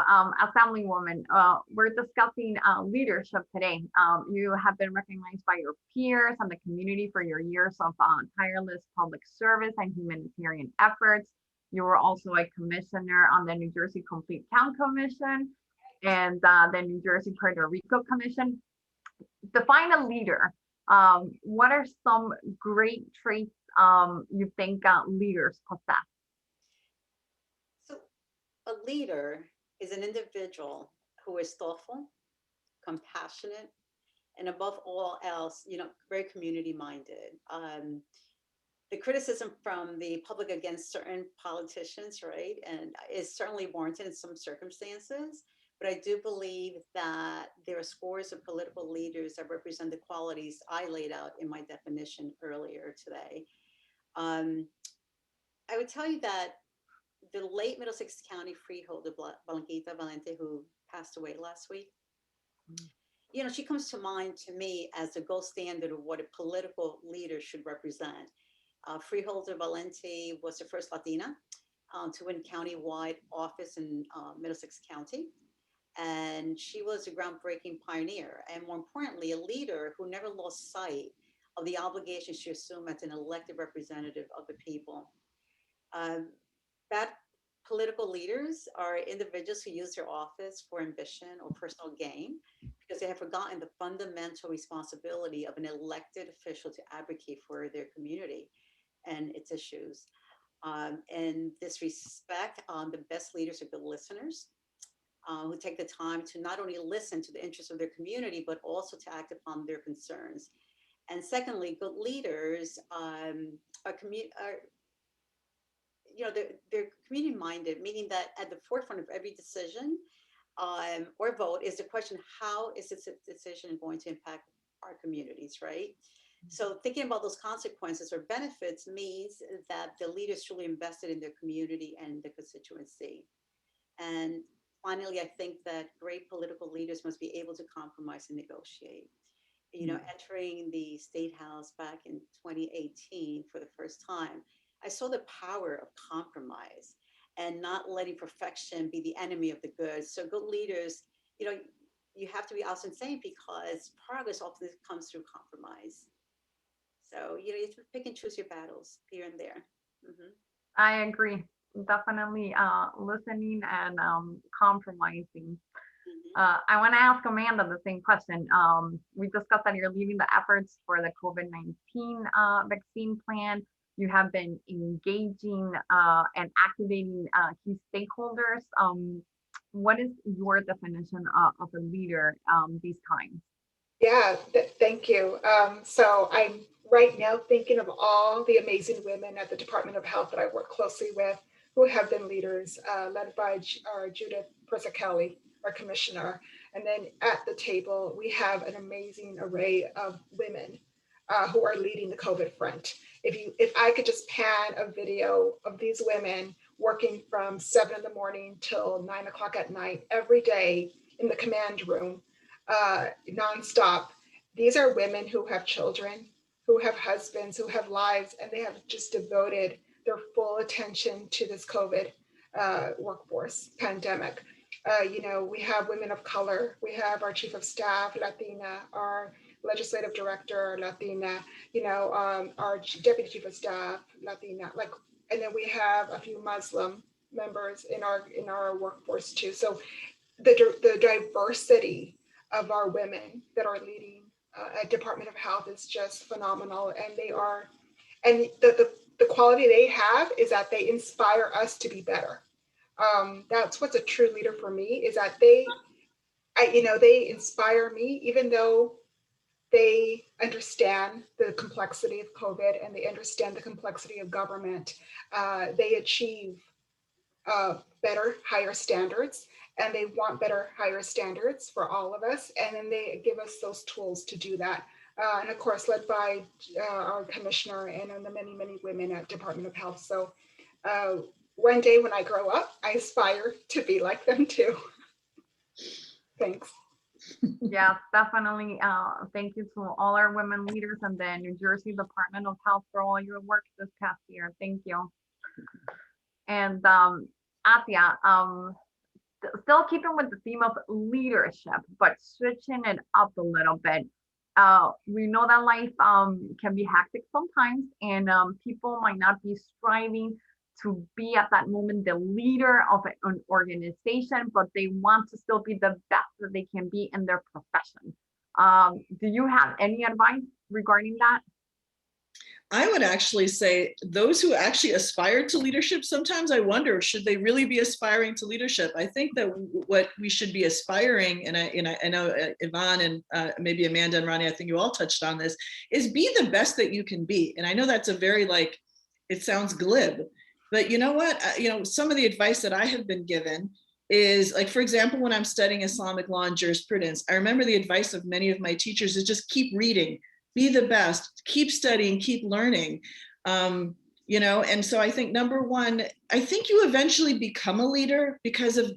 Assembly woman, we're discussing leadership today. You have been recognized by your peers and the community for your years of tireless public service and humanitarian efforts. You were also a commissioner on the New Jersey Complete Count Commission and the New Jersey Puerto Rico Commission. Define a leader. What are some great traits you think leaders possess? So a leader is an individual who is thoughtful, compassionate, and above all else, very community minded. The criticism from the public against certain politicians, right, and is certainly warranted in some circumstances. But I do believe that there are scores of political leaders that represent the qualities I laid out in my definition earlier today. I would tell you that the late Middlesex County freeholder, Blanquita Valente, who passed away last week, she comes to mind to me as the gold standard of what a political leader should represent. Freeholder Valente was the first Latina to win county-wide office in Middlesex County. And she was a groundbreaking pioneer, and more importantly, a leader who never lost sight of the obligation she assumed as an elected representative of the people. Bad political leaders are individuals who use their office for ambition or personal gain because they have forgotten the fundamental responsibility of an elected official to advocate for their community and its issues. In this respect, the best leaders are good listeners who take the time to not only listen to the interests of their community, but also to act upon their concerns. And secondly, good leaders they're community minded, meaning that at the forefront of every decision or vote is the question, how is this decision going to impact our communities, right? So thinking about those consequences or benefits means that the leaders truly invested in their community and the constituency. And finally, I think that great political leaders must be able to compromise and negotiate. Entering the State House back in 2018 for the first time, I saw the power of compromise and not letting perfection be the enemy of the good. So good leaders, you have to be also insane because progress often comes through compromise. So, you have to pick and choose your battles here and there. Mm-hmm. I agree. Definitely listening and compromising. Mm-hmm. I want to ask Amanda the same question. We discussed that you're leading the efforts for the COVID-19 vaccine plan. You have been engaging and activating key stakeholders. What is your definition of a leader these times? Yeah, thank you. So I'm right now thinking of all the amazing women at the Department of Health that I work closely with who have been leaders, led by our Judith Persicelli, our commissioner. And then at the table, we have an amazing array of women who are leading the COVID front. If I could just pan a video of these women working from 7 in the morning till 9 o'clock at night, every day in the command room, nonstop. These are women who have children, who have husbands, who have lives, and they have just devoted their full attention to this COVID workforce pandemic. We have women of color. We have our chief of staff, Latina, our legislative director, Latina, our deputy chief of staff, Latina, and then we have a few Muslim members in our workforce too. So the diversity of our women that are leading at Department of Health is just phenomenal, and the quality they have is that they inspire us to be better. That's what's a true leader for me, is that they inspire me, even though they understand the complexity of COVID and they understand the complexity of government. They achieve better, higher standards, and they want better, higher standards for all of us. And then they give us those tools to do that. And of course, led by our commissioner and the many, many women at Department of Health. So one day when I grow up, I aspire to be like them too. Thanks. Yes, definitely. Thank you to all our women leaders and the New Jersey Department of Health for all your work this past year. Thank you. And Atia, still keeping with the theme of leadership, but switching it up a little bit. We know that life can be hectic sometimes, and people might not be striving to be at that moment the leader of an organization, but they want to still be the best that they can be in their profession. Do you have any advice regarding that? I would actually say those who actually aspire to leadership, sometimes I wonder, should they really be aspiring to leadership? I think that what we should be aspiring, and I know Yvonne and maybe Amanda and Ronnie, I think you all touched on this, is be the best that you can be. And I know that's a very, like, it sounds glib, but you know what? Some of the advice that I have been given is, like, for example, when I'm studying Islamic law and jurisprudence, I remember the advice of many of my teachers is just keep reading, be the best, keep studying, keep learning. And so I think number one, I think you eventually become a leader because of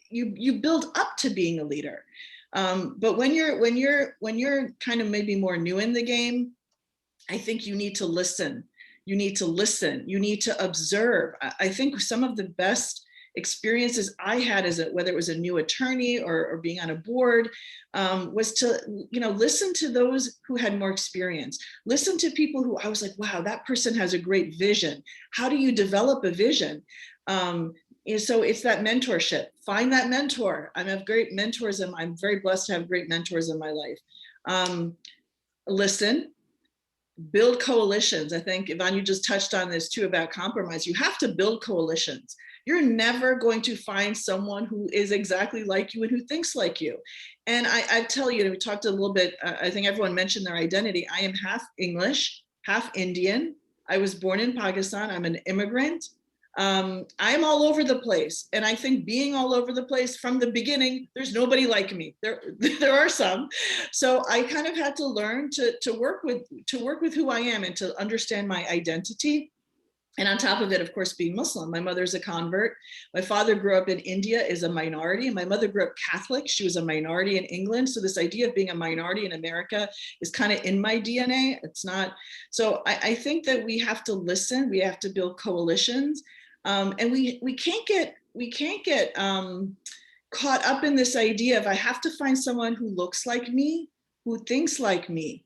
you build up to being a leader. But when you're kind of maybe more new in the game, I think you need to listen. You need to observe. I think some of the best experiences I had as whether it was a new attorney or being on a board, was to, listen to those who had more experience. Listen to people who I was like, wow, that person has a great vision. How do you develop a vision? So it's that mentorship. Find that mentor. I have great mentors, and I'm very blessed to have great mentors in my life. Listen. Build coalitions. I think, Yvonne, you just touched on this too about compromise. You have to build coalitions. You're never going to find someone who is exactly like you and who thinks like you. And I tell you, we talked a little bit, I think everyone mentioned their identity. I am half English, half Indian. I was born in Pakistan. I'm an immigrant. I'm all over the place. And I think being all over the place from the beginning, there's nobody like me. There are some. So I kind of had to learn to work with who I am and to understand my identity. And on top of it, of course, being Muslim. My mother's a convert. My father grew up in India, is a minority. My mother grew up Catholic. She was a minority in England. So this idea of being a minority in America is kind of in my DNA. It's not. So I think that we have to listen. We have to build coalitions. And we can't get caught up in this idea of I have to find someone who looks like me, who thinks like me.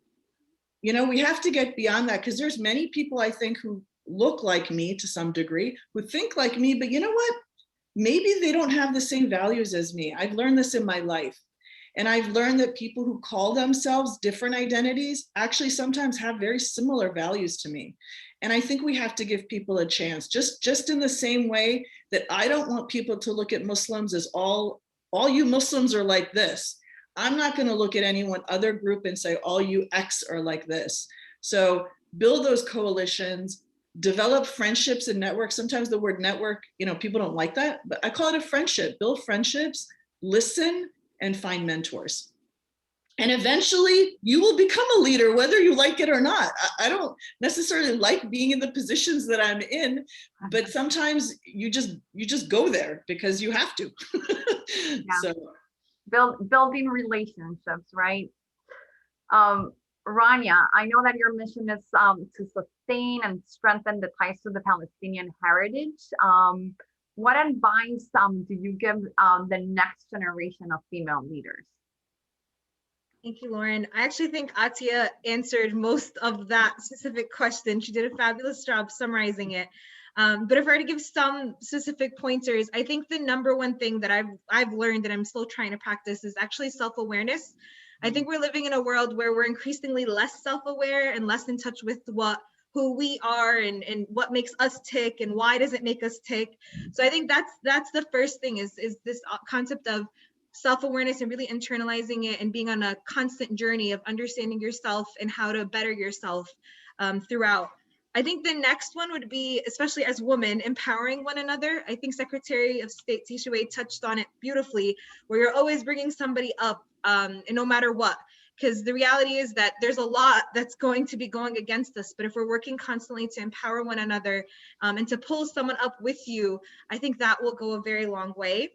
We have to get beyond that, because there's many people I think who look like me to some degree, who think like me, but you know what? Maybe they don't have the same values as me. I've learned this in my life. And I've learned that people who call themselves different identities actually sometimes have very similar values to me. And I think we have to give people a chance, just in the same way that I don't want people to look at Muslims as all you Muslims are like this. I'm not going to look at any one other group and say all you X are like this. So build those coalitions, develop friendships and networks. Sometimes the word network, people don't like that, but I call it a friendship. Build friendships, listen, and find mentors. And eventually you will become a leader, whether you like it or not. I don't necessarily like being in the positions that I'm in, but sometimes you just go there because you have to. Yeah. So building relationships, right? Rania, I know that your mission is to sustain and strengthen the ties to the Palestinian heritage. What advice do you give the next generation of female leaders? Thank you, Lauren. I actually think Atia answered most of that specific question. She did a fabulous job summarizing it. But if I were to give some specific pointers, I think the number one thing that I've learned that I'm still trying to practice is actually self-awareness. I think we're living in a world where we're increasingly less self-aware and less in touch with who we are and what makes us tick and why does it make us tick. So I think that's the first thing is this concept of self-awareness and really internalizing it and being on a constant journey of understanding yourself and how to better yourself throughout. I think the next one would be, especially as women, empowering one another. I think Secretary of State Tisha Wade touched on it beautifully, where you're always bringing somebody up, and no matter what, because the reality is that there's a lot that's going to be going against us. But if we're working constantly to empower one another and to pull someone up with you, I think that will go a very long way.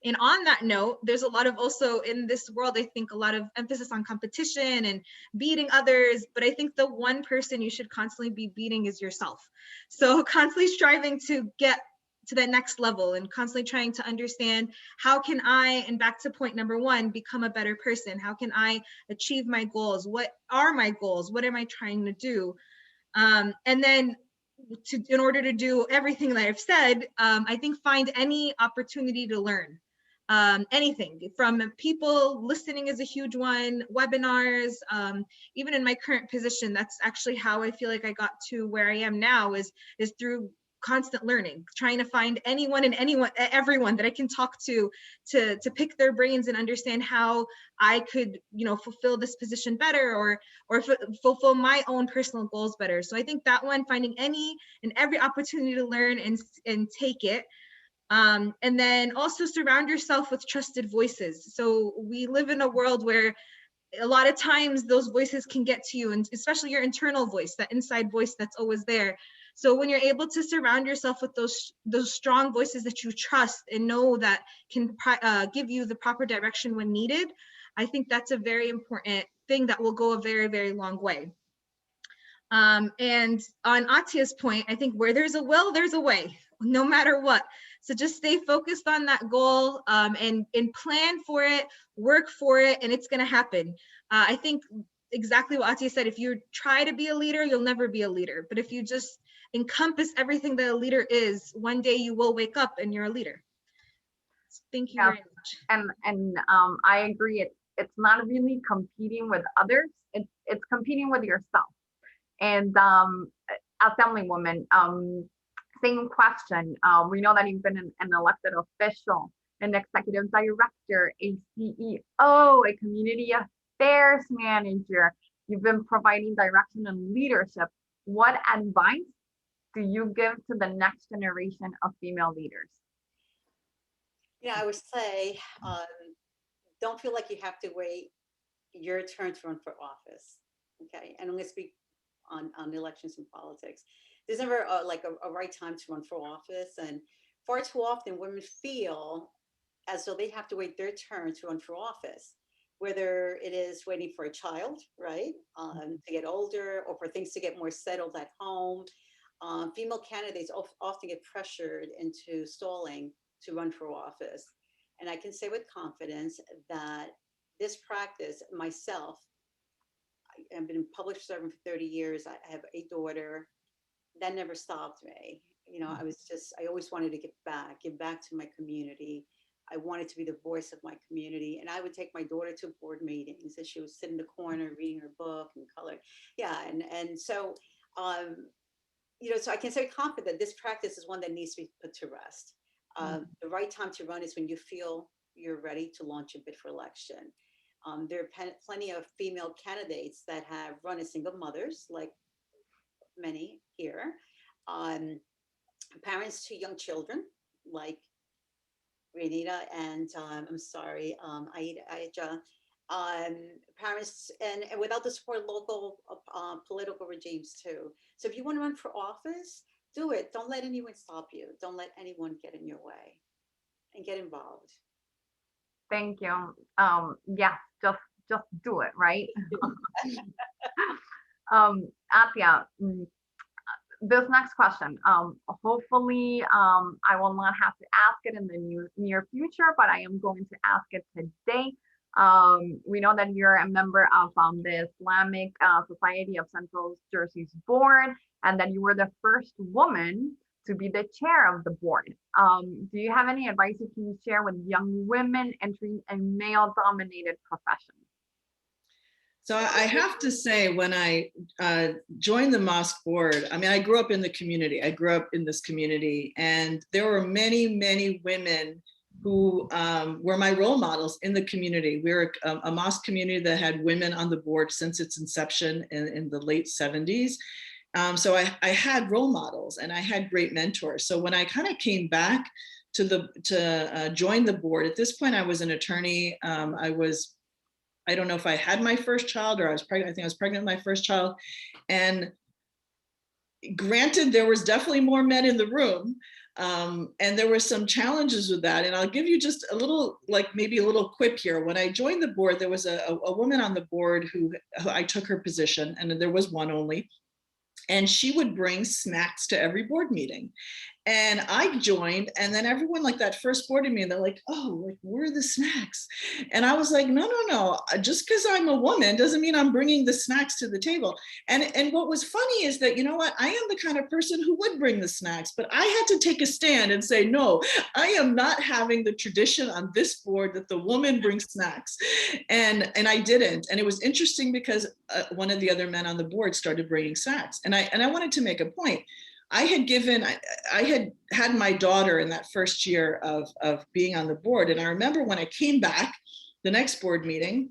And on that note, there's a lot of also in this world, I think a lot of emphasis on competition and beating others, but I think the one person you should constantly be beating is yourself. So constantly striving to get to that next level and constantly trying to understand how can I, and back to point number one, become a better person? How can I achieve my goals? What are my goals? What am I trying to do? And then in order to do everything that I've said, I think find any opportunity to learn. Anything from people. Listening is a huge one, webinars, even in my current position, that's actually how I feel like I got to where I am now is through constant learning, trying to find anyone and everyone that I can talk to pick their brains and understand how I could, fulfill this position better or fulfill my own personal goals better. So I think that one, finding any and every opportunity to learn and take it. And then also surround yourself with trusted voices. So we live in a world where a lot of times those voices can get to you, and especially your internal voice, that inside voice that's always there. So when you're able to surround yourself with those strong voices that you trust and know that can give you the proper direction when needed, I think that's a very important thing that will go a very, very long way. And on Atia's point, I think where there's a will, there's a way, no matter what. So just stay focused on that goal and plan for it, work for it, and it's going to happen. I think exactly what Atia said, if you try to be a leader, you'll never be a leader. But if you just encompass everything that a leader is, one day you will wake up and you're a leader. So thank you very much. And I agree. It's not really competing with others. It's competing with yourself. And Assembly Woman, same question. We know that you've been an elected official, an executive director, a CEO, a community affairs manager. You've been providing direction and leadership. What advice do you give to the next generation of female leaders? I would say, don't feel like you have to wait your turn to run for office. Okay, and I'm going to speak on elections and politics. There's never a right time to run for office, and far too often women feel as though they have to wait their turn to run for office, whether it is waiting for a child, right, to get older, or for things to get more settled at home. Female candidates often get pressured into stalling to run for office. And I can say with confidence that this practice, myself, I've been a public servant for 30 years. I have a daughter. That never stopped me. I always wanted to give back to my community. I wanted to be the voice of my community. And I would take my daughter to board meetings, and she would sit in the corner reading her book and color. Yeah. And so, so I can say confident that this practice is one that needs to be put to rest. The right time to run is when you feel you're ready to launch a bid for election. There are plenty of female candidates that have run as single mothers, like many here, parents to young children, like Renita and Aija, parents, and without the support of local political regimes too. So if you want to run for office, do it. Don't let anyone stop you. Don't let anyone get in your way, and get involved. Thank you. Yeah, just do it, right? Atia, this next question, hopefully I will not have to ask it in the near future, but I am going to ask it today. We know that you're a member of the Islamic Society of Central Jersey's board, and that you were the first woman to be the chair of the board. Do you have any advice you can share with young women entering a male-dominated profession? So I have to say, when I joined the mosque board, I mean, I grew up in the community. I grew up in this community, and there were many, many women who were my role models in the community. We're a mosque community that had women on the board since its inception in the late 70s. So I had role models and I had great mentors. So when I kind of came back to join the board, at this point I was an attorney. I don't know if I had my first child or I was pregnant. I think I was pregnant with my first child. And granted, there was definitely more men in the room. And there were some challenges with that. And I'll give you just a little, like maybe a little quip here. When I joined the board, there was a woman on the board who I took her position, and there was one only. And she would bring snacks to every board meeting. And I joined, and then everyone, like that first board meeting, they're like, oh, like, where are the snacks? And I was like, no, just because I'm a woman doesn't mean I'm bringing the snacks to the table. And what was funny is that, you know what, I am the kind of person who would bring the snacks, but I had to take a stand and say, no, I am not having the tradition on this board that the woman brings snacks. And I didn't. And it was interesting because one of the other men on the board started bringing snacks. And I wanted to make a point. I had had my daughter in that first year of being on the board. And I remember when I came back, the next board meeting,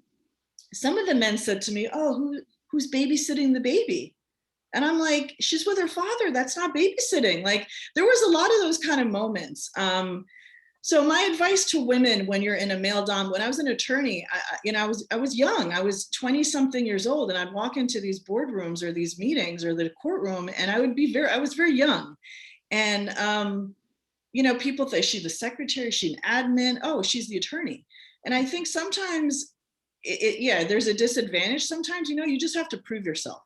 some of the men said to me, oh, who's babysitting the baby? And I'm like, she's with her father. That's not babysitting. Like, there was a lot of those kind of moments. So my advice to women when you're in a male dom, when I was an attorney, I was young, I was 20 something years old, and I'd walk into these boardrooms or these meetings or the courtroom, and I was very young. And, people think she's the secretary, she's an admin, oh, she's the attorney. And I think sometimes, there's a disadvantage. Sometimes, you just have to prove yourself,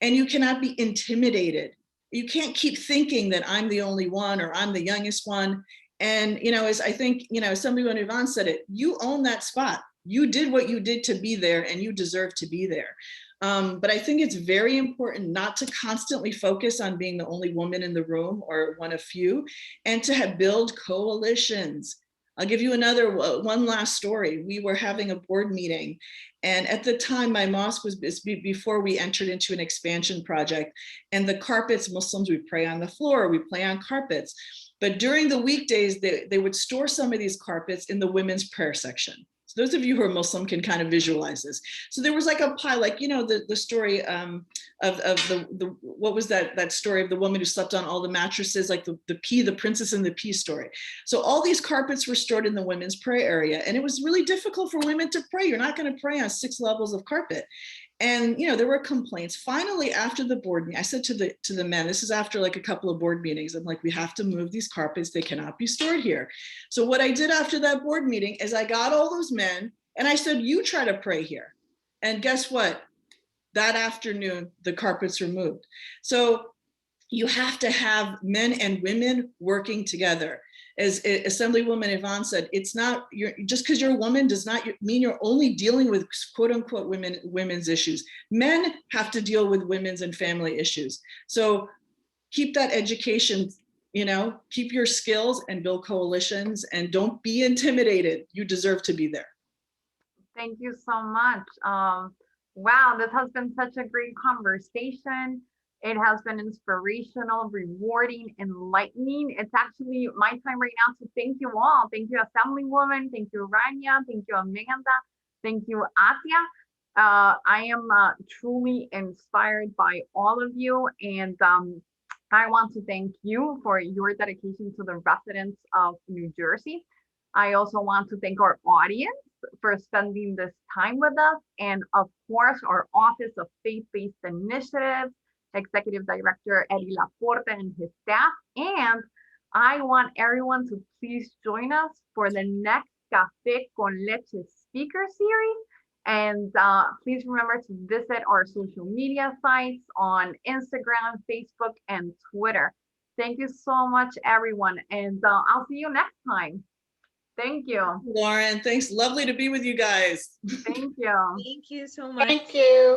and you cannot be intimidated. You can't keep thinking that I'm the only one or I'm the youngest one. And, as I think, somebody when Yvonne said it, you own that spot. You did what you did to be there, and you deserve to be there. But I think it's very important not to constantly focus on being the only woman in the room or one of few, and to build coalitions. I'll give you one last story. We were having a board meeting, and at the time my mosque was before we entered into an expansion project, and the carpets, Muslims, we pray on the floor, we play on carpets. But during the weekdays, they would store some of these carpets in the women's prayer section. So those of you who are Muslim can kind of visualize this. So there was like a pile, like, the story of what was that story of the woman who slept on all the mattresses, like the princess and the pea story. So all these carpets were stored in the women's prayer area. And it was really difficult for women to pray. You're not going to pray on 6 levels of carpet. And, there were complaints. Finally, after the board meeting, I said to the men, this is after like a couple of board meetings, I'm like, we have to move these carpets. They cannot be stored here. So what I did after that board meeting is I got all those men and I said, you try to pray here. And guess what? That afternoon, the carpets were moved. So you have to have men and women working together. As Assemblywoman Yvonne said, it's not just because you're a woman does not mean you're only dealing with quote unquote women's issues. Men have to deal with women's and family issues. So keep that education, keep your skills and build coalitions, and don't be intimidated. You deserve to be there. Thank you so much. Wow, this has been such a great conversation. It has been inspirational, rewarding, enlightening. It's actually my time right now to thank you all. Thank you, Assemblywoman. Thank you, Rania. Thank you, Amanda. Thank you, Atia. I am truly inspired by all of you. And I want to thank you for your dedication to the residents of New Jersey. I also want to thank our audience for spending this time with us. And of course, our Office of Faith-Based Initiatives, Executive Director Eddie Laporte and his staff. And I want everyone to please join us for the next Café con Leche speaker series. And please remember to visit our social media sites on Instagram, Facebook, and Twitter. Thank you so much, everyone. And I'll see you next time. Thank you. Lauren, thanks. Lovely to be with you guys. Thank you. Thank you so much. Thank you.